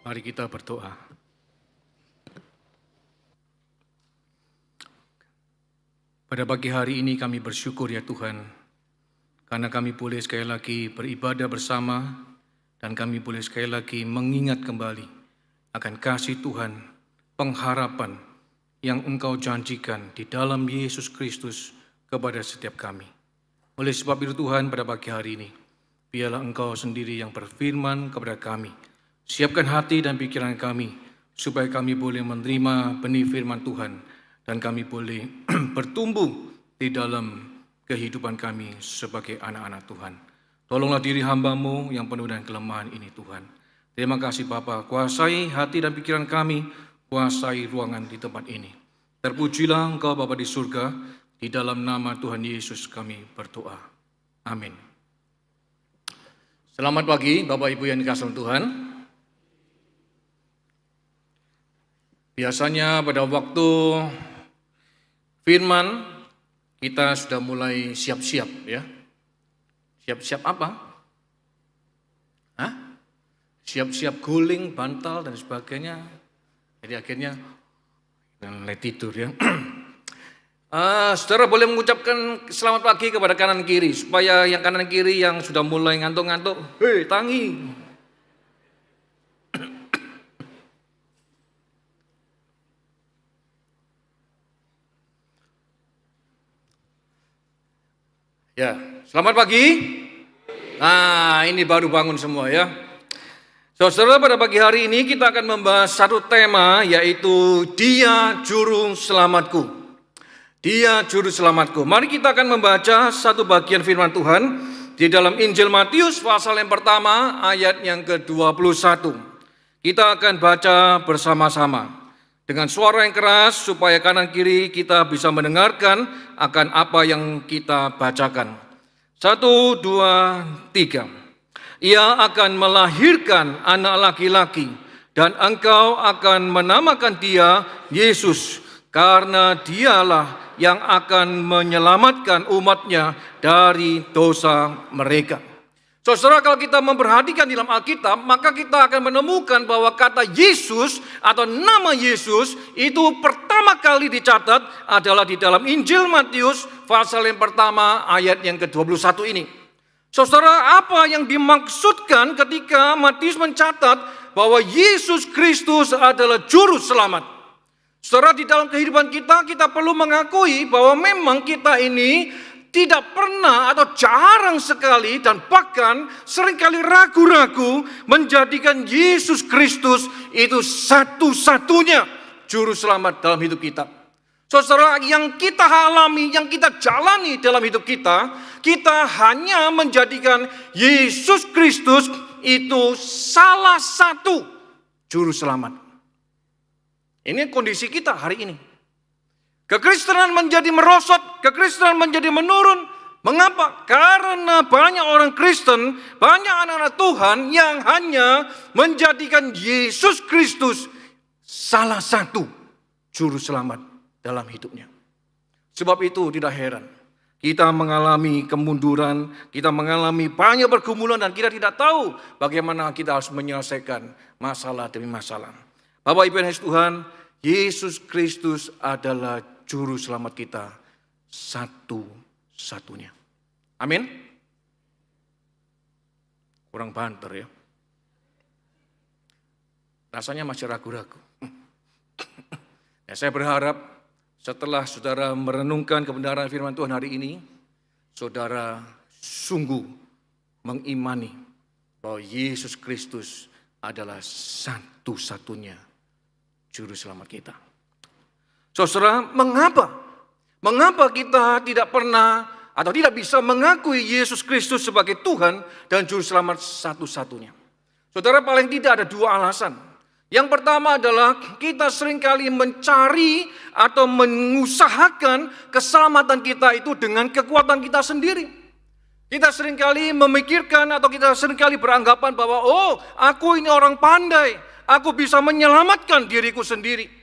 Mari kita berdoa. Pada pagi hari ini kami bersyukur ya Tuhan, karena kami boleh sekali lagi beribadah bersama dan kami boleh sekali lagi mengingat kembali akan kasih Tuhan, pengharapan yang Engkau janjikan di dalam Yesus Kristus kepada setiap kami. Oleh sebab itu Tuhan, pada pagi hari ini, biarlah Engkau sendiri yang berfirman kepada kami. Siapkan hati dan pikiran kami, supaya kami boleh menerima benih firman Tuhan, dan kami boleh bertumbuh di dalam kehidupan kami sebagai anak-anak Tuhan. Tolonglah diri hamba-Mu yang penuh dengan kelemahan ini Tuhan. Terima kasih Bapa, kuasai hati dan pikiran kami, kuasai ruangan di tempat ini. Terpujilah Engkau Bapa di surga, di dalam nama Tuhan Yesus kami berdoa. Amin. Selamat pagi Bapak Ibu yang dikasihi Tuhan. Biasanya pada waktu firman, kita sudah mulai siap-siap ya. Siap-siap apa? Siap-siap guling, bantal, dan sebagainya. Jadi akhirnya mulai tidur ya. Saudara boleh mengucapkan selamat pagi kepada kanan kiri, supaya yang kanan kiri yang sudah mulai ngantuk-ngantuk, hei tangi. Ya, selamat pagi. Ini baru bangun semua ya. Saudara, pada pagi hari ini kita akan membahas satu tema, yaitu Dia Juru Selamatku. Dia Juru Selamatku. Mari kita akan membaca satu bagian firman Tuhan di dalam Injil Matius pasal yang pertama ayat yang ke-21. Kita akan baca bersama-sama dengan suara yang keras supaya kanan kiri kita bisa mendengarkan akan apa yang kita bacakan. 1, 2, 3. Ia akan melahirkan anak laki-laki dan engkau akan menamakan dia Yesus, karena dialah yang akan menyelamatkan umatnya dari dosa mereka. Saudara, kalau kita memperhatikan di dalam Alkitab, maka kita akan menemukan bahwa kata Yesus atau nama Yesus itu pertama kali dicatat adalah di dalam Injil Matius pasal yang pertama ayat yang ke-21 ini. Saudara, apa yang dimaksudkan ketika Matius mencatat bahwa Yesus Kristus adalah juru selamat? Saudara, di dalam kehidupan kita perlu mengakui bahwa memang kita ini tidak pernah atau jarang sekali dan bahkan seringkali ragu-ragu menjadikan Yesus Kristus itu satu-satunya juru selamat dalam hidup kita. Saudara, yang kita alami, yang kita jalani dalam hidup kita hanya menjadikan Yesus Kristus itu salah satu juru selamat. Ini kondisi kita hari ini. Kekristenan menjadi merosot, kekristenan menjadi menurun. Mengapa? Karena banyak orang Kristen, banyak anak-anak Tuhan yang hanya menjadikan Yesus Kristus salah satu juru selamat dalam hidupnya. Sebab itu tidak heran kita mengalami kemunduran, kita mengalami banyak pergumulan dan kita tidak tahu bagaimana kita harus menyelesaikan masalah demi masalah. Bapak Ibu yang Tuhan, Yesus Kristus adalah juru selamat kita satu-satunya. Amin. Kurang banter ya. Rasanya masih ragu-ragu. Ya, saya berharap setelah saudara merenungkan kebenaran firman Tuhan hari ini, saudara sungguh mengimani bahwa Yesus Kristus adalah satu-satunya juru selamat kita. Saudara, mengapa? Mengapa kita tidak pernah atau tidak bisa mengakui Yesus Kristus sebagai Tuhan dan juru selamat satu-satunya? Saudara, paling tidak ada dua alasan. Yang pertama adalah kita seringkali mencari atau mengusahakan keselamatan kita itu dengan kekuatan kita sendiri. Kita seringkali memikirkan atau kita seringkali beranggapan bahwa aku ini orang pandai, aku bisa menyelamatkan diriku sendiri.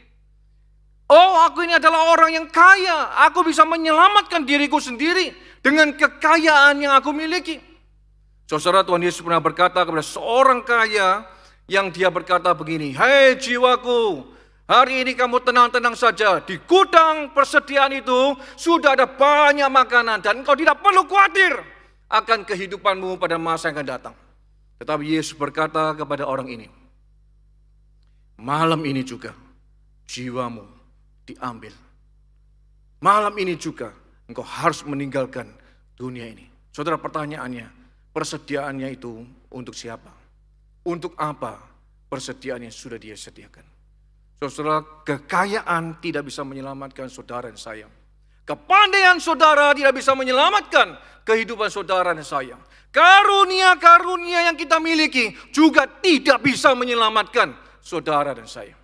Aku ini adalah orang yang kaya, aku bisa menyelamatkan diriku sendiri dengan kekayaan yang aku miliki. Saudara, Tuhan Yesus pernah berkata kepada seorang kaya yang dia berkata begini, "Hei jiwaku, hari ini kamu tenang-tenang saja. Di gudang persediaan itu sudah ada banyak makanan dan engkau tidak perlu khawatir akan kehidupanmu pada masa yang akan datang." Tetapi Yesus berkata kepada orang ini, "Malam ini juga jiwamu diambil. Malam ini juga engkau harus meninggalkan dunia ini." Saudara, pertanyaannya, persediaannya itu untuk siapa? Untuk apa persediaan yang sudah dia sediakan? Saudara, kekayaan tidak bisa menyelamatkan saudara dan saya. Kepandaian saudara tidak bisa menyelamatkan kehidupan saudara dan saya. Karunia-karunia yang kita miliki juga tidak bisa menyelamatkan saudara dan saya.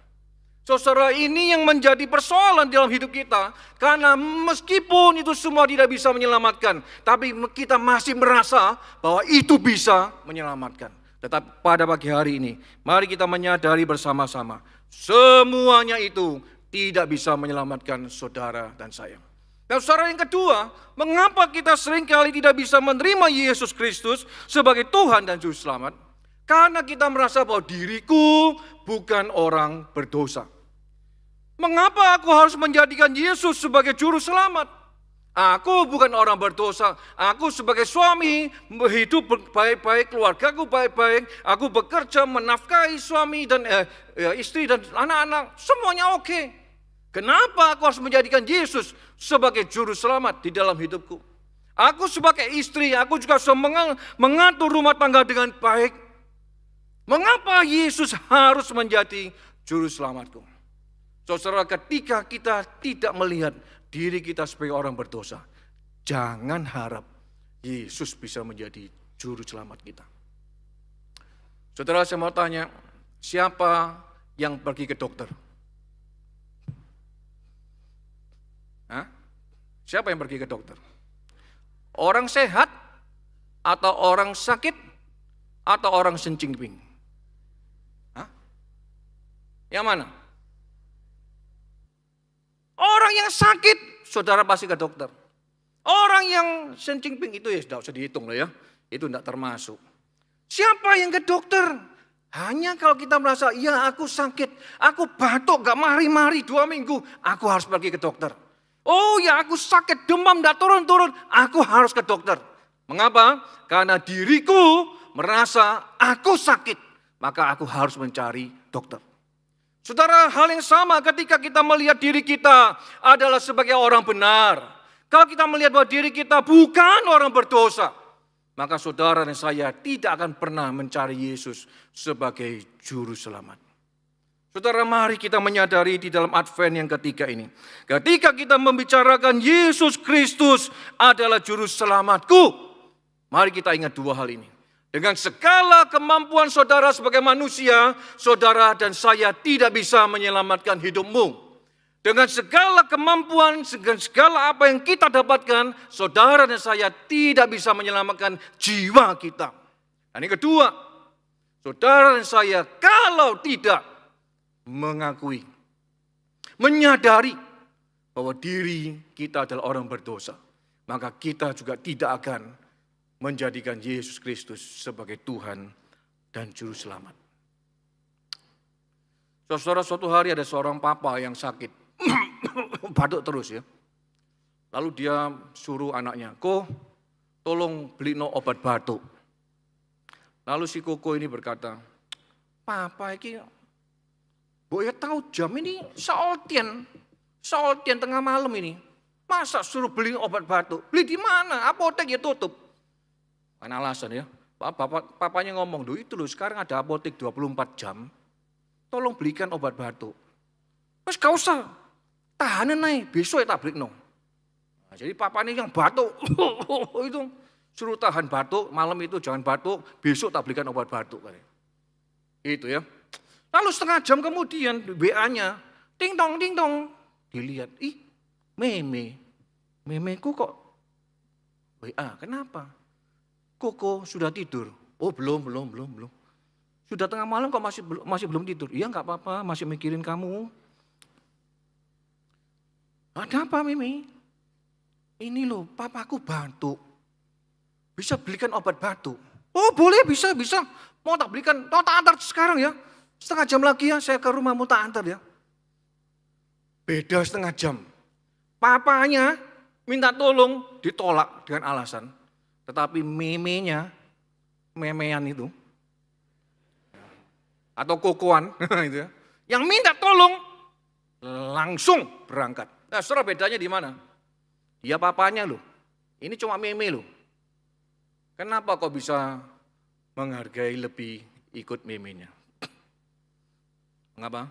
Saudara, ini yang menjadi persoalan dalam hidup kita. Karena meskipun itu semua tidak bisa menyelamatkan, tapi kita masih merasa bahwa itu bisa menyelamatkan. Tetapi pada pagi hari ini, mari kita menyadari bersama-sama, semuanya itu tidak bisa menyelamatkan saudara dan saya. Dan saudara, yang kedua, mengapa kita seringkali tidak bisa menerima Yesus Kristus sebagai Tuhan dan Juru Selamat? Karena kita merasa bahwa diriku bukan orang berdosa. Mengapa aku harus menjadikan Yesus sebagai Juru Selamat? Aku bukan orang berdosa. Aku sebagai suami hidup baik-baik, keluargaku baik-baik. Aku bekerja menafkahi suami dan istri dan anak-anak. Semuanya oke. Kenapa aku harus menjadikan Yesus sebagai Juru Selamat di dalam hidupku? Aku sebagai istri, aku juga bisa mengatur rumah tangga dengan baik. Mengapa Yesus harus menjadi Juru Selamatku? Saudara, ketika kita tidak melihat diri kita sebagai orang berdosa, jangan harap Yesus bisa menjadi Juru Selamat kita. Saudara, saya mau tanya, siapa yang pergi ke dokter? Hah? Siapa yang pergi ke dokter? Orang sehat atau orang sakit atau orang sencingping? Hah? Yang mana? Orang yang sakit, saudara pasti ke dokter. Orang yang sencingping itu ya tidak usah dihitung lah ya. Itu tidak termasuk. Siapa yang ke dokter? Hanya kalau kita merasa, ya aku sakit, aku batuk gak mari-mari 2 minggu, aku harus pergi ke dokter. Oh ya aku sakit, demam gak turun-turun, aku harus ke dokter. Mengapa? Karena diriku merasa aku sakit, maka aku harus mencari dokter. Saudara, hal yang sama ketika kita melihat diri kita adalah sebagai orang benar. Kalau kita melihat bahwa diri kita bukan orang berdosa, maka saudara dan saya tidak akan pernah mencari Yesus sebagai Juru Selamat. Saudara, mari kita menyadari di dalam Advent yang ketiga ini. Ketika kita membicarakan Yesus Kristus adalah Juru Selamatku, mari kita ingat 2 hal ini. Dengan segala kemampuan saudara sebagai manusia, saudara dan saya tidak bisa menyelamatkan hidupmu. Dengan segala kemampuan, dengan segala apa yang kita dapatkan, saudara dan saya tidak bisa menyelamatkan jiwa kita. Dan yang kedua, saudara dan saya kalau tidak mengakui, menyadari bahwa diri kita adalah orang berdosa, maka kita juga tidak akan menjadikan Yesus Kristus sebagai Tuhan dan Juru Selamat. Saudara, suatu hari ada seorang papa yang sakit, batuk terus ya. Lalu dia suruh anaknya, "Ko, tolong beli obat batuk." Lalu si Koko ini berkata, "Papa ini, Boy tahu jam ini seoltian tengah malam ini. Masa suruh beli obat batuk? Beli di mana? Apotek ya tutup." Kan alasan ya, papanya ngomong, itu loh sekarang ada apotek 24 jam, tolong belikan obat batuk. Terus gak usah, tahanan naik, besok ya tak beli no. Nah, jadi papanya yang batuk, itu suruh tahan batuk, malam itu jangan batuk, besok tak belikan obat batuk. Itu ya. Lalu setengah jam kemudian WA-nya, ting tong, dilihat, memeku kok WA, kenapa? Koko sudah tidur. Oh belum. Sudah tengah malam kok masih belum tidur. Iya enggak apa-apa, masih mikirin kamu. Ada apa Mimi? Ini loh, papaku batuk. Bisa belikan obat batuk. Oh boleh, bisa. Mau tak belikan, mau tak antar sekarang ya. Setengah jam lagi ya, saya ke rumah mau tak antar ya. Beda setengah jam. Papanya minta tolong, ditolak dengan alasan. Tetapi memean itu, atau kokoan, itu ya, yang minta tolong, langsung berangkat. Nah, saudara bedanya di mana? Dia papanya loh, ini cuma meme loh. Kenapa kok bisa menghargai lebih ikut memenya? Mengapa?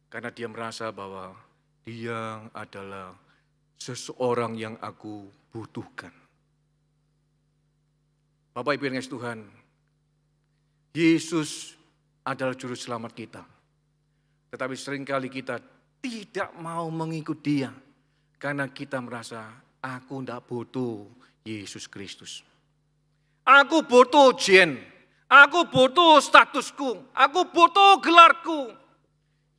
Karena dia merasa bahwa dia adalah seseorang yang aku butuhkan. Bapak Ibu yang kasih Tuhan, Yesus adalah juru selamat kita. Tetapi seringkali kita tidak mau mengikut dia. Karena kita merasa, aku tidak butuh Yesus Kristus. Aku butuh jen, aku butuh statusku, aku butuh gelarku.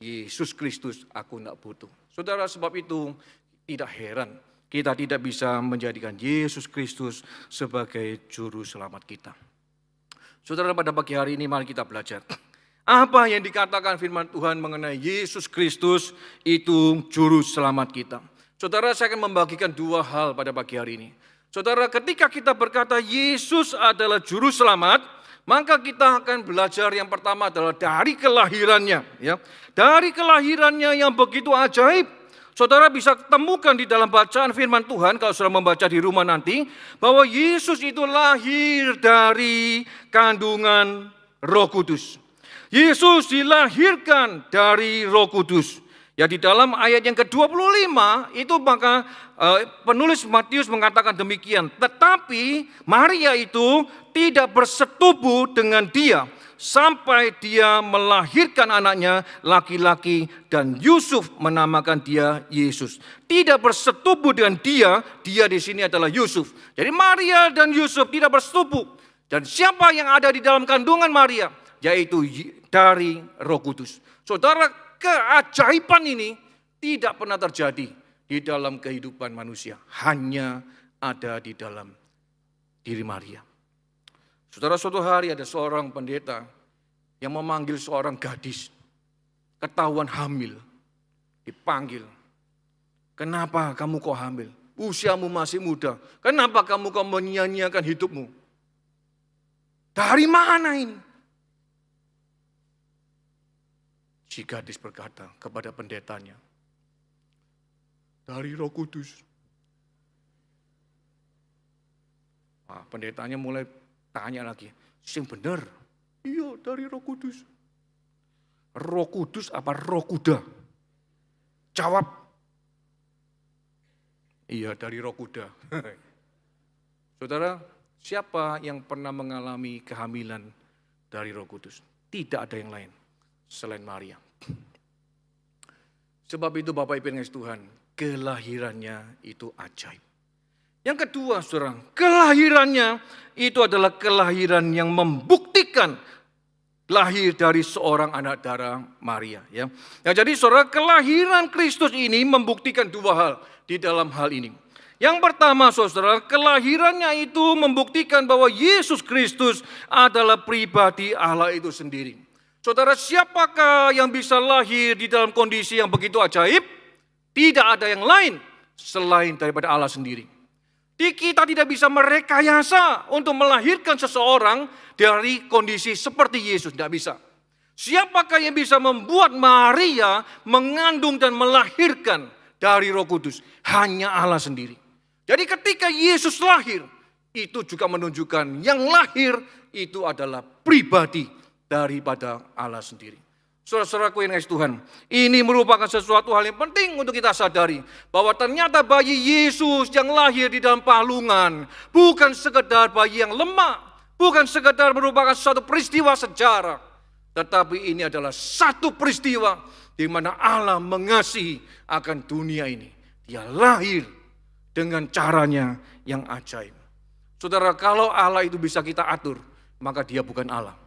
Yesus Kristus aku tidak butuh. Saudara, sebab itu tidak heran kita tidak bisa menjadikan Yesus Kristus sebagai juru selamat kita. Saudara, pada pagi hari ini mari kita belajar. Apa yang dikatakan firman Tuhan mengenai Yesus Kristus itu juru selamat kita. Saudara, saya akan membagikan dua hal pada pagi hari ini. Saudara, ketika kita berkata Yesus adalah juru selamat, maka kita akan belajar yang pertama adalah dari kelahirannya. Ya. Dari kelahirannya yang begitu ajaib. Saudara bisa temukan di dalam bacaan firman Tuhan, kalau saudara membaca di rumah nanti, bahwa Yesus itu lahir dari kandungan Roh Kudus. Yesus dilahirkan dari Roh Kudus. Ya, di dalam ayat yang ke-25 itu maka penulis Matius mengatakan demikian. Tetapi Maria itu tidak bersetubuh dengan dia sampai dia melahirkan anaknya laki-laki dan Yusuf menamakan dia Yesus. Tidak bersetubuh dengan dia di sini adalah Yusuf. Jadi Maria dan Yusuf tidak bersetubuh. Dan siapa yang ada di dalam kandungan Maria? Yaitu dari Roh Kudus. Saudara, keajaiban ini tidak pernah terjadi di dalam kehidupan manusia. Hanya ada di dalam diri Maria. Saudara, suatu hari ada seorang pendeta yang memanggil seorang gadis. Ketahuan hamil. Dipanggil. Kenapa kamu kok hamil? Usiamu masih muda. Kenapa kamu kok menyia-nyiakan hidupmu? Dari mana ini? Si gadis berkata kepada pendetanya, dari Roh Kudus. Nah, pendetanya mulai tanya lagi, sing bener? Iya, dari Roh Kudus. Roh Kudus apa Roh Kuda? Jawab. Iya, dari Roh Kuda. Saudara, siapa yang pernah mengalami kehamilan dari Roh Kudus? Tidak ada yang lain selain Maria. Sebab itu Bapak Ibu yang kasih Tuhan, kelahirannya itu ajaib. Yang kedua, saudara, kelahirannya itu adalah kelahiran yang membuktikan lahir dari seorang anak darah Maria. Ya. Nah, jadi saudara, kelahiran Kristus ini membuktikan dua hal di dalam hal ini. Yang pertama, saudara, kelahirannya itu membuktikan bahwa Yesus Kristus adalah pribadi Allah itu sendiri. Saudara, siapakah yang bisa lahir di dalam kondisi yang begitu ajaib? Tidak ada yang lain selain daripada Allah sendiri. Kita tidak bisa merekayasa untuk melahirkan seseorang dari kondisi seperti Yesus, tidak bisa. Siapakah yang bisa membuat Maria mengandung dan melahirkan dari Roh Kudus? Hanya Allah sendiri. Jadi ketika Yesus lahir, itu juga menunjukkan yang lahir itu adalah pribadi daripada Allah sendiri. Saudara-saudaraku yang kasih Tuhan, ini merupakan sesuatu hal yang penting untuk kita sadari, bahwa ternyata bayi Yesus yang lahir di dalam palungan bukan sekedar bayi yang lemah, bukan sekedar merupakan suatu peristiwa sejarah, tetapi ini adalah satu peristiwa di mana Allah mengasihi akan dunia ini. Dia lahir dengan caranya yang ajaib. Saudara, kalau Allah itu bisa kita atur, maka dia bukan Allah.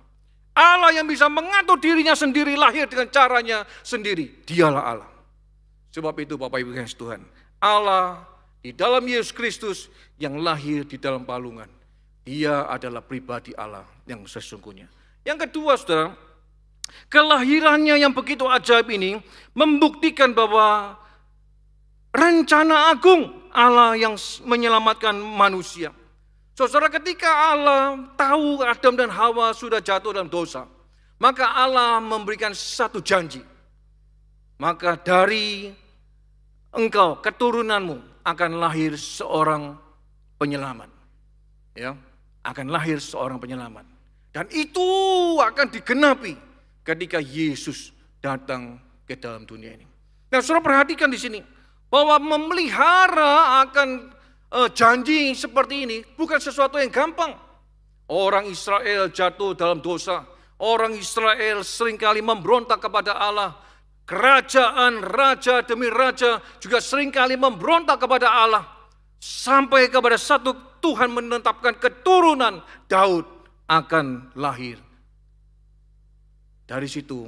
Allah yang bisa mengatur dirinya sendiri lahir dengan caranya sendiri. Dialah Allah. Sebab itu Bapak Ibu yang kasih Tuhan, Allah di dalam Yesus Kristus yang lahir di dalam palungan. Dia adalah pribadi Allah yang sesungguhnya. Yang kedua, saudara, kelahirannya yang begitu ajaib ini membuktikan bahwa rencana agung Allah yang menyelamatkan manusia. Saudara, ketika Allah tahu Adam dan Hawa sudah jatuh dalam dosa, maka Allah memberikan satu janji. Maka dari engkau, keturunanmu akan lahir seorang penyelamat. Ya, akan lahir seorang penyelamat. Dan itu akan digenapi ketika Yesus datang ke dalam dunia ini. Nah, saudara perhatikan di sini bahwa memelihara akan janji seperti ini bukan sesuatu yang gampang. Orang Israel jatuh dalam dosa. Orang Israel seringkali memberontak kepada Allah. Kerajaan, raja demi raja juga seringkali memberontak kepada Allah. Sampai kepada satu Tuhan menetapkan keturunan Daud akan lahir. Dari situ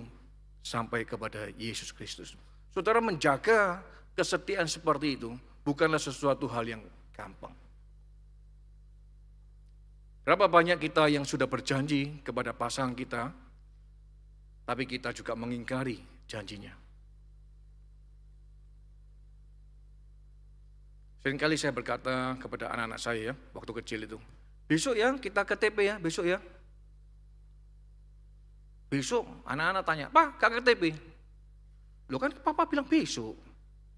sampai kepada Yesus Kristus. Saudara, menjaga kesetiaan seperti itu bukanlah sesuatu hal yang gampang. Berapa banyak kita yang sudah berjanji kepada pasangan kita, tapi kita juga mengingkari janjinya. Seringkali saya berkata kepada anak-anak saya ya, waktu kecil itu, besok ya kita ke TP ya, besok ya. Besok anak-anak tanya, Pak, gak ke TP? Loh kan Papa bilang besok.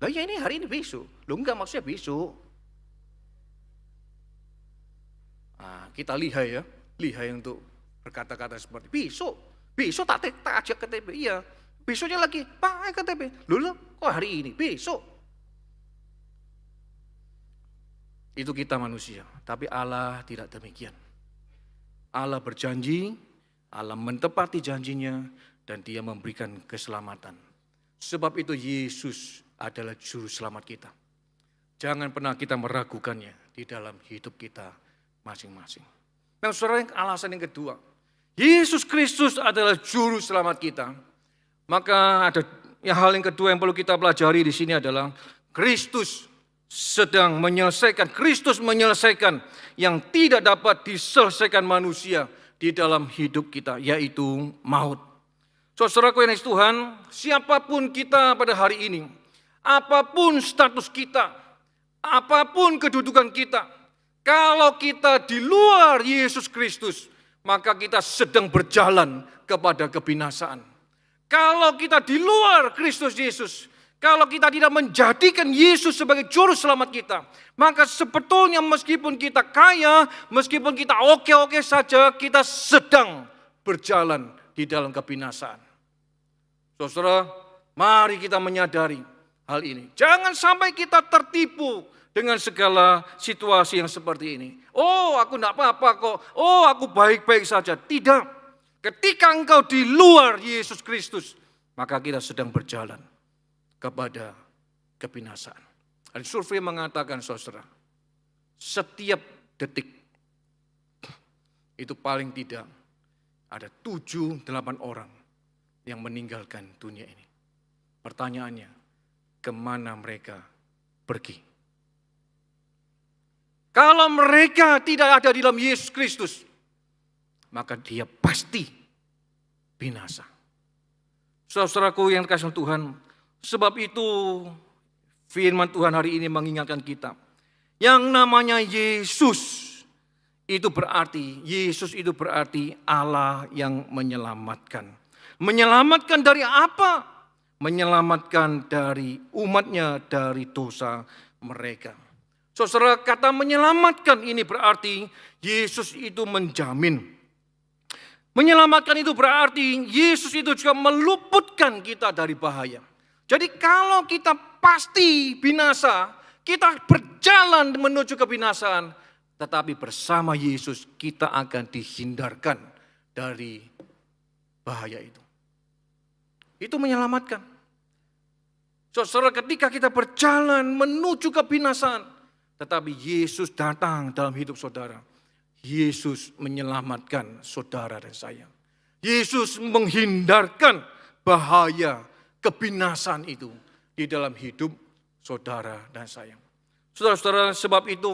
Lah ya ini hari ini besok. Loh enggak, maksudnya besok. Nah, kita lihai untuk berkata-kata seperti besok tak ajak ke TP. Iya, besoknya lagi, Pak ayo ke TP. Loh kok hari ini, besok. Itu kita manusia, tapi Allah tidak demikian. Allah berjanji, Allah menepati janjinya, dan Dia memberikan keselamatan. Sebab itu Yesus adalah juru selamat kita. Jangan pernah kita meragukannya di dalam hidup kita masing-masing. Nah, saudara, alasan yang kedua, Yesus Kristus adalah juru selamat kita. Maka ada hal yang kedua yang perlu kita pelajari di sini adalah Kristus menyelesaikan yang tidak dapat diselesaikan manusia di dalam hidup kita, yaitu maut. Saudaraku yang Tuhan, siapapun kita pada hari ini, apapun status kita, apapun kedudukan kita, kalau kita di luar Yesus Kristus, maka kita sedang berjalan kepada kebinasaan. Kalau kita di luar Kristus Yesus, kalau kita tidak menjadikan Yesus sebagai juru selamat kita, maka sebetulnya meskipun kita kaya, meskipun kita oke-oke saja, kita sedang berjalan di dalam kebinasaan. Saudara, mari kita menyadari hal ini. Jangan sampai kita tertipu dengan segala situasi yang seperti ini. Oh, aku enggak apa-apa kok. Oh, aku baik-baik saja. Tidak. Ketika engkau di luar Yesus Kristus, maka kita sedang berjalan kepada kebinasaan. Ada survei mengatakan, saudara, setiap detik itu paling tidak ada 7-8 orang yang meninggalkan dunia ini. Pertanyaannya, kemana mereka pergi? Kalau mereka tidak ada di dalam Yesus Kristus, maka dia pasti binasa. Saudaraku yang dikasihi Tuhan, sebab itu firman Tuhan hari ini mengingatkan kita. Yang namanya Yesus itu berarti Allah yang menyelamatkan. Menyelamatkan dari apa? Menyelamatkan dari umatnya dari dosa mereka. Saudara, kata menyelamatkan ini berarti Yesus itu menjamin. Menyelamatkan itu berarti Yesus itu juga meluputkan kita dari bahaya. Jadi kalau kita pasti binasa, kita berjalan menuju kebinasaan, tetapi bersama Yesus kita akan dihindarkan dari bahaya itu. Itu menyelamatkan. Saudara, ketika kita berjalan menuju kebinasaan, tetapi Yesus datang dalam hidup saudara. Yesus menyelamatkan saudara dan saya. Yesus menghindarkan bahaya kebinasaan itu di dalam hidup saudara dan saya. Saudara-saudara, sebab itu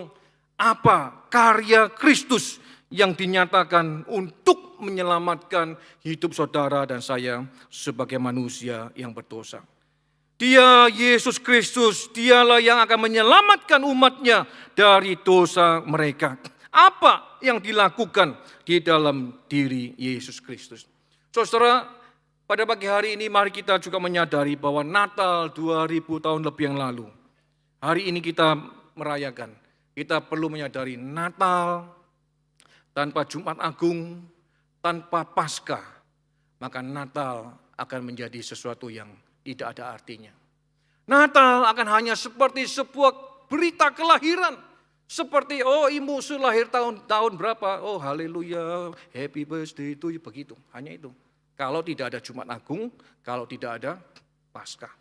apa karya Kristus yang dinyatakan untuk menyelamatkan hidup saudara dan saya sebagai manusia yang berdosa. Dia, Yesus Kristus, dialah yang akan menyelamatkan umatnya dari dosa mereka. Apa yang dilakukan di dalam diri Yesus Kristus? Saudara, pada pagi hari ini mari kita juga menyadari bahwa Natal 2000 tahun lebih yang lalu. Hari ini kita merayakan. Kita perlu menyadari Natal tanpa Jumat Agung, tanpa Paskah, maka Natal akan menjadi sesuatu yang tidak ada artinya. Natal akan hanya seperti sebuah berita kelahiran. Seperti, Ibu Su lahir tahun berapa? Oh haleluya, happy birthday to you, begitu. Hanya itu. Kalau tidak ada Jumat Agung, kalau tidak ada Paskah.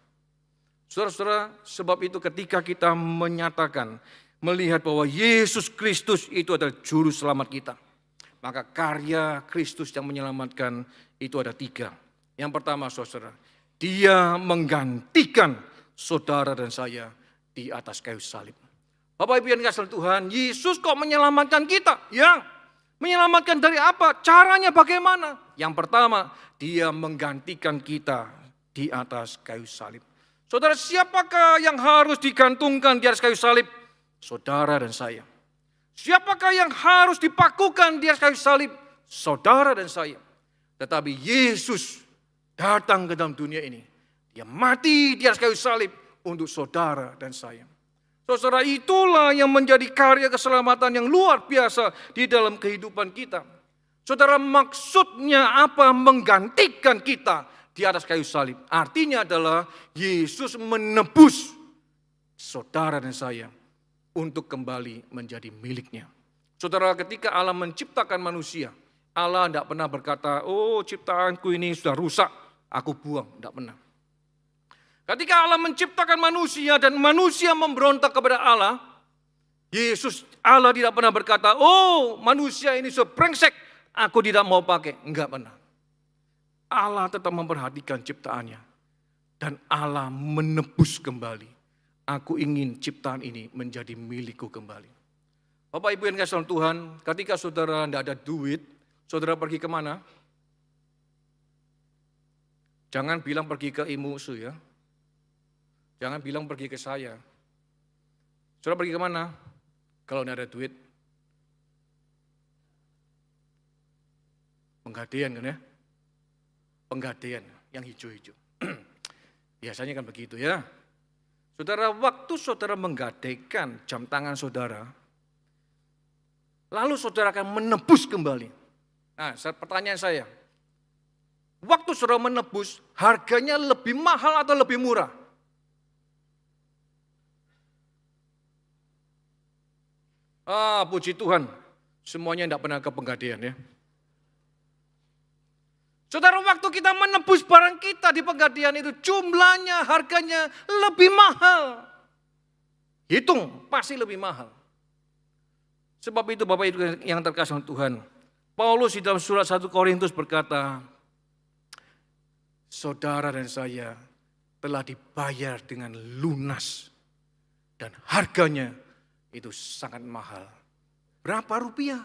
Saudara-saudara, sebab itu ketika kita menyatakan, melihat bahwa Yesus Kristus itu adalah juru selamat kita, maka karya Kristus yang menyelamatkan itu ada 3. Yang pertama, saudara, Dia menggantikan saudara dan saya di atas kayu salib. Bapak Ibu yang dikasihi Tuhan, Yesus kok menyelamatkan kita? Ya, menyelamatkan dari apa? Caranya bagaimana? Yang pertama, Dia menggantikan kita di atas kayu salib. Saudara, siapakah yang harus digantungkan di atas kayu salib? Saudara dan saya. Siapakah yang harus dipakukan di atas kayu salib? Saudara dan saya. Tetapi Yesus datang ke dalam dunia ini. Dia mati di atas kayu salib untuk saudara dan saya. Saudara, itulah yang menjadi karya keselamatan yang luar biasa di dalam kehidupan kita. Saudara, maksudnya apa menggantikan kita di atas kayu salib? Artinya adalah Yesus menebus saudara dan saya untuk kembali menjadi miliknya. Saudara, ketika Allah menciptakan manusia, Allah tidak pernah berkata, ciptaanku ini sudah rusak, aku buang. Tidak pernah. Ketika Allah menciptakan manusia dan manusia memberontak kepada Allah, Allah tidak pernah berkata, manusia ini sudah brengsek, aku tidak mau pakai. Enggak pernah. Allah tetap memperhatikan ciptaannya. Dan Allah menebus kembali. Aku ingin ciptaan ini menjadi milikku kembali. Bapak Ibu yang dikasihi Tuhan, ketika saudara tidak ada duit, saudara pergi kemana? Jangan bilang pergi ke Ibu Su ya. Jangan bilang pergi ke saya. Saudara pergi kemana? Kalau tidak ada duit. Penggadean kan ya? Penggadean yang hijau-hijau. Biasanya kan begitu ya. Saudara, waktu saudara menggadaikan jam tangan saudara, lalu saudara akan menebus kembali. Nah, pertanyaan saya, waktu saudara menebus, harganya lebih mahal atau lebih murah? Puji Tuhan, semuanya tidak pernah ke penggadaian ya. Saudara, waktu kita menebus barang kita di penggadaian itu jumlahnya, harganya lebih mahal. Hitung, pasti lebih mahal. Sebab itu Bapak Ibu yang terkasih Tuhan, Paulus di dalam surat 1 Korintus berkata, saudara dan saya telah dibayar dengan lunas dan harganya itu sangat mahal. Berapa rupiah?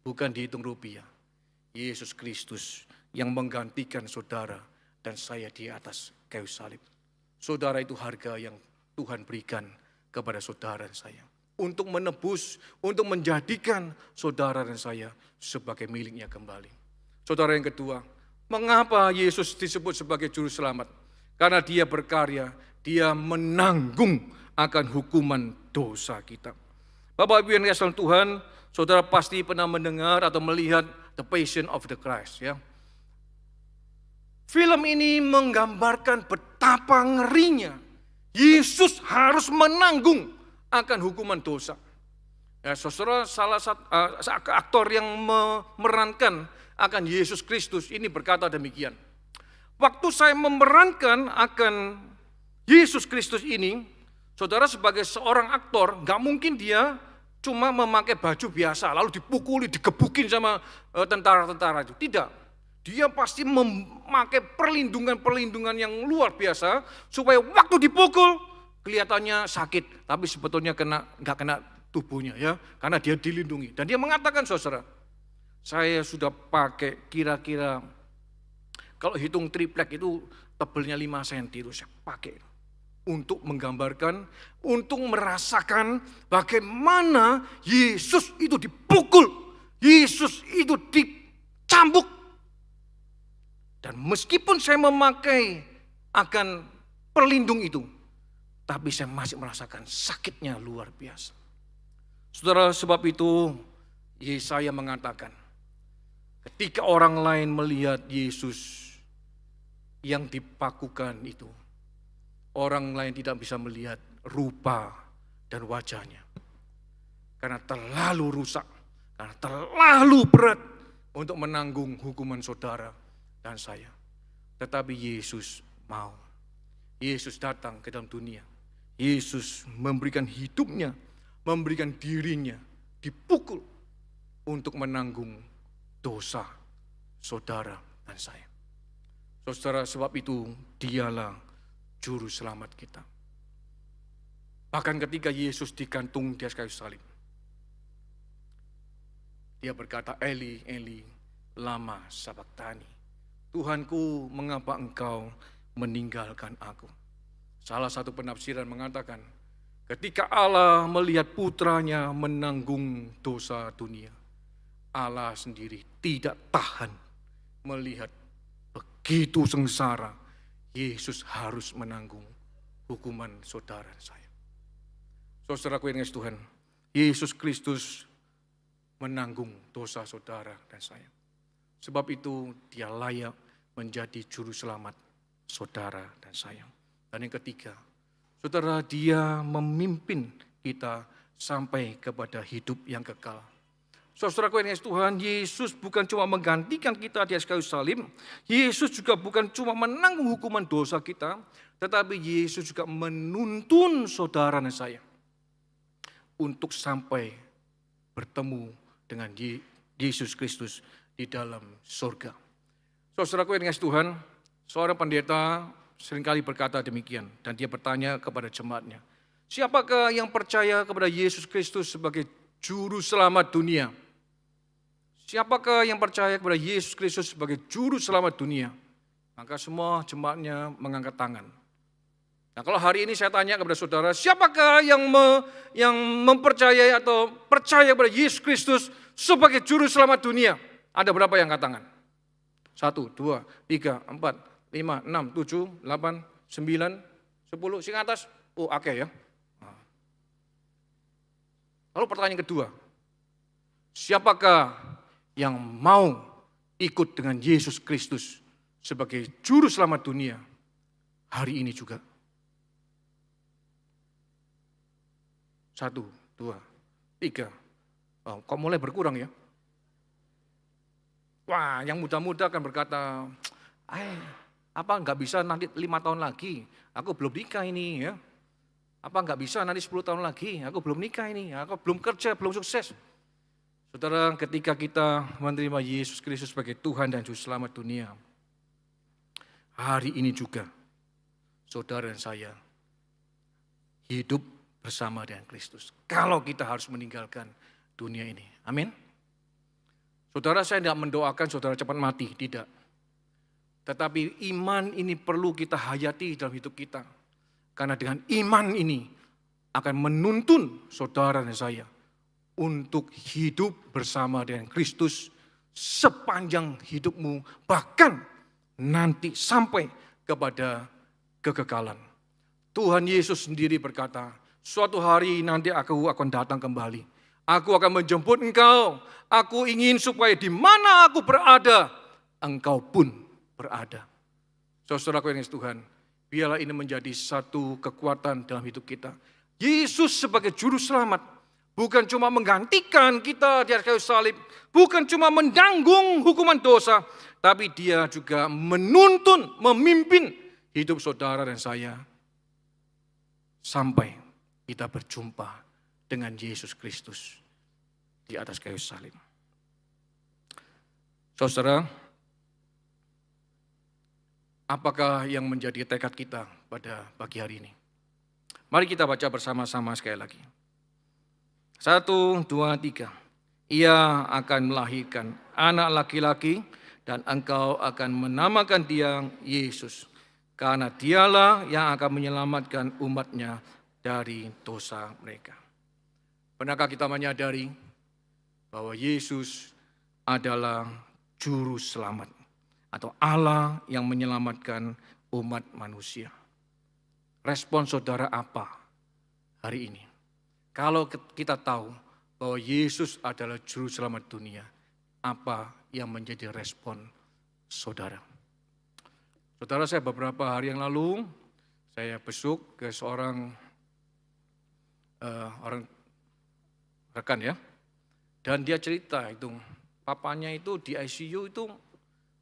Bukan dihitung rupiah. Yesus Kristus yang menggantikan saudara dan saya di atas kayu salib. Saudara, itu harga yang Tuhan berikan kepada saudara dan saya. Untuk menebus, untuk menjadikan saudara dan saya sebagai miliknya kembali. Saudara, yang kedua, mengapa Yesus disebut sebagai juru selamat? Karena Dia berkarya, Dia menanggung akan hukuman dosa kita. Bapak Ibu yang dikasihi Tuhan, saudara pasti pernah mendengar atau melihat The Passion of the Christ ya. Film ini menggambarkan betapa ngerinya Yesus harus menanggung akan hukuman dosa. Ya, saudara, salah satu aktor yang memerankan akan Yesus Kristus ini berkata demikian. Waktu saya memerankan akan Yesus Kristus ini, saudara sebagai seorang aktor, gak mungkin dia cuma memakai baju biasa, lalu dipukuli, digebukin sama tentara-tentara itu. Tidak. Dia pasti memakai perlindungan-perlindungan yang luar biasa supaya waktu dipukul kelihatannya sakit, tapi sebetulnya nggak kena tubuhnya ya, karena dia dilindungi. Dan dia mengatakan, saudara, Saya sudah pakai kira-kira, kalau hitung triplek itu tebelnya 5 cm itu saya pakai. Untuk menggambarkan, untuk merasakan bagaimana Yesus itu dipukul, Yesus itu dicambuk. Dan meskipun saya memakai akan pelindung itu, tapi saya masih merasakan sakitnya luar biasa. Saudara, sebab itu Yesaya mengatakan, ketika orang lain melihat Yesus yang dipakukan itu, orang lain tidak bisa melihat rupa dan wajahnya. Karena terlalu rusak, karena terlalu berat untuk menanggung hukuman saudara dan saya. Tetapi Yesus mau. Yesus datang ke dalam dunia. Yesus memberikan hidupnya, memberikan dirinya, dipukul untuk menanggung dosa saudara dan saya. Saudara, sebab itu dialah juru selamat kita. Bahkan ketika Yesus digantung di atas kayu salib, dia berkata, Eli, Eli, lama sabachthani. Tuhanku, mengapa engkau meninggalkan aku? Salah satu penafsiran mengatakan, ketika Allah melihat putranya menanggung dosa dunia, Allah sendiri tidak tahan melihat begitu sengsara Yesus harus menanggung hukuman saudara saya. Saudaraku yang dikasihi Tuhan, Yesus Kristus menanggung dosa saudara dan saya. Sebab itu dia layak menjadi juru selamat saudara dan saya. Dan yang ketiga, saudara, dia memimpin kita sampai kepada hidup yang kekal. Saudaraku yang dikasihi Tuhan, Yesus bukan cuma menggantikan kita di atas kayu salib, Yesus juga bukan cuma menanggung hukuman dosa kita, tetapi Yesus juga menuntun saudara dan saya untuk sampai bertemu dengan Yesus Kristus di dalam surga. Saudaraku yang dikasihi Tuhan, seorang pendeta seringkali berkata demikian, dan dia bertanya kepada jemaatnya, siapakah yang percaya kepada Yesus Kristus sebagai juru selamat dunia? Siapakah yang percaya kepada Yesus Kristus sebagai juru selamat dunia? Maka semua jemaatnya mengangkat tangan. Nah, kalau hari ini saya tanya kepada saudara, siapakah yang mempercayai atau percaya kepada Yesus Kristus sebagai juru selamat dunia? Ada berapa yang angkat tangan? 1, 2, 3, 4, 5, 6, 7, 8, 9, 10, sing atas. Oh, oke ya. Lalu pertanyaan kedua, siapakah yang mau ikut dengan Yesus Kristus sebagai juru selamat dunia hari ini juga? 1, 2, 3. Oh, kok mulai berkurang ya? Wah, yang muda-muda akan berkata, apa nggak bisa nanti 5 tahun lagi? Aku belum nikah ini ya. Apa nggak bisa nanti 10 tahun lagi? Aku belum nikah ini, aku belum kerja, belum sukses. Saudara, ketika kita menerima Yesus Kristus sebagai Tuhan dan Juru Selamat dunia, hari ini juga saudara dan saya hidup bersama dengan Kristus. Kalau kita harus meninggalkan dunia ini. Amin. Saudara, saya tidak mendoakan saudara cepat mati, tidak. Tetapi iman ini perlu kita hayati dalam hidup kita. Karena dengan iman ini akan menuntun saudara dan saya untuk hidup bersama dengan Kristus sepanjang hidupmu, bahkan nanti sampai kepada kekekalan. Tuhan Yesus sendiri berkata, suatu hari nanti aku akan datang kembali. Aku akan menjemput engkau. Aku ingin supaya di mana aku berada, engkau pun berada. Saudaraku yang dikasihi Tuhan, biarlah ini menjadi satu kekuatan dalam hidup kita. Yesus sebagai juru selamat bukan cuma menggantikan kita di atas kayu salib, bukan cuma menanggung hukuman dosa, tapi dia juga menuntun, memimpin hidup saudara dan saya sampai kita berjumpa dengan Yesus Kristus di atas kayu salib. Saudara, apakah yang menjadi tekad kita pada pagi hari ini? Mari kita baca bersama-sama sekali lagi. 1, 2, 3. Ia akan melahirkan anak laki-laki dan engkau akan menamakan dia Yesus. Karena dialah yang akan menyelamatkan umatnya dari dosa mereka. Pernahkah kita menyadari bahwa Yesus adalah juru selamat atau Allah yang menyelamatkan umat manusia? Respon saudara apa hari ini? Kalau kita tahu bahwa Yesus adalah juru selamat dunia, apa yang menjadi respon saudara? Saudara, saya beberapa hari yang lalu, saya besuk ke seorang orang rekan ya, dan dia cerita itu, papanya itu di ICU itu,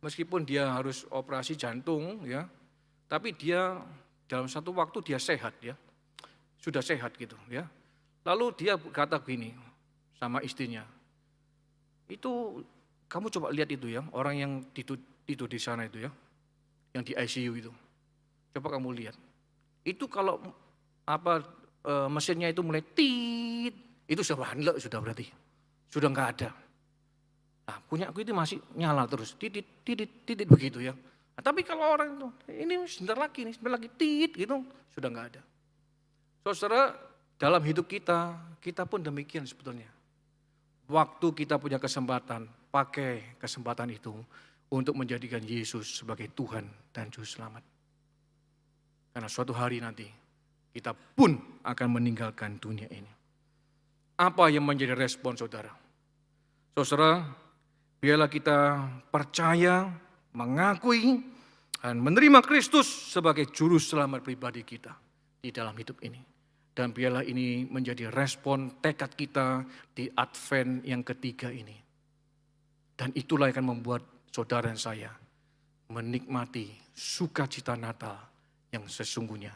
meskipun dia harus operasi jantung ya, tapi dia dalam satu waktu dia sehat ya, sudah sehat gitu ya. Lalu dia kata begini sama istrinya, itu kamu coba lihat itu ya, orang yang tidur di sana itu ya, yang di ICU itu, coba kamu lihat. Itu kalau mesinnya itu mulai tit, itu sudah handle, sudah berarti sudah nggak ada. Nah, punyaku itu masih nyala terus, titit begitu ya. Nah, tapi kalau orang itu, ini sebentar lagi tit gitu, sudah nggak ada. Saudara, dalam hidup kita pun demikian sebetulnya. Waktu kita punya kesempatan, pakai kesempatan itu untuk menjadikan Yesus sebagai Tuhan dan Juru Selamat. Karena suatu hari nanti kita pun akan meninggalkan dunia ini. Apa yang menjadi respon saudara? Saudara, biarlah kita percaya, mengakui, dan menerima Kristus sebagai Juru Selamat pribadi kita di dalam hidup ini. Dan biarlah ini menjadi respon tekad kita di Advent yang ketiga ini. Dan itulah yang akan membuat saudara dan saya menikmati sukacita Natal yang sesungguhnya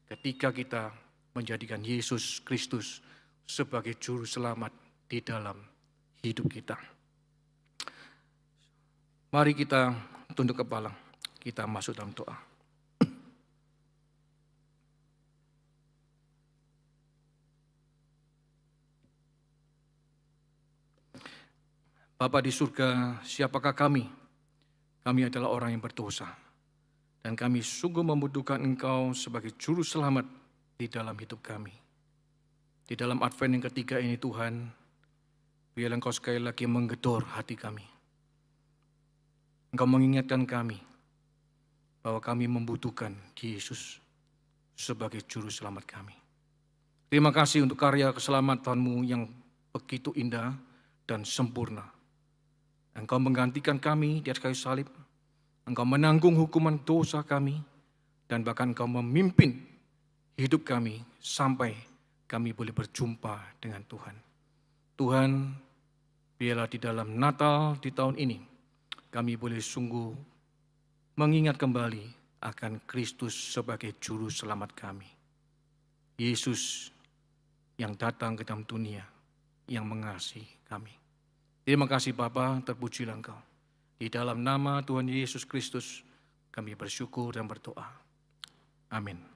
ketika kita menjadikan Yesus Kristus sebagai Juru Selamat di dalam hidup kita. Mari kita tunduk kepala, kita masuk dalam doa. Bapa di surga, siapakah kami? Kami adalah orang yang berdosa. Dan kami sungguh membutuhkan Engkau sebagai Juru Selamat di dalam hidup kami. Di dalam Advent yang ketiga ini Tuhan, biarlah Engkau sekali lagi menggedor hati kami. Engkau mengingatkan kami bahwa kami membutuhkan Yesus sebagai Juru Selamat kami. Terima kasih untuk karya keselamatan-Mu yang begitu indah dan sempurna. Engkau menggantikan kami di atas kayu salib. Engkau menanggung hukuman dosa kami. Dan bahkan Engkau memimpin hidup kami sampai kami boleh berjumpa dengan Tuhan. Tuhan, biarlah di dalam Natal di tahun ini, kami boleh sungguh mengingat kembali akan Kristus sebagai Juru Selamat kami. Yesus yang datang ke dalam dunia, yang mengasihi kami. Terima kasih Bapa, terpujilah Engkau. Di dalam nama Tuhan Yesus Kristus, kami bersyukur dan berdoa. Amin.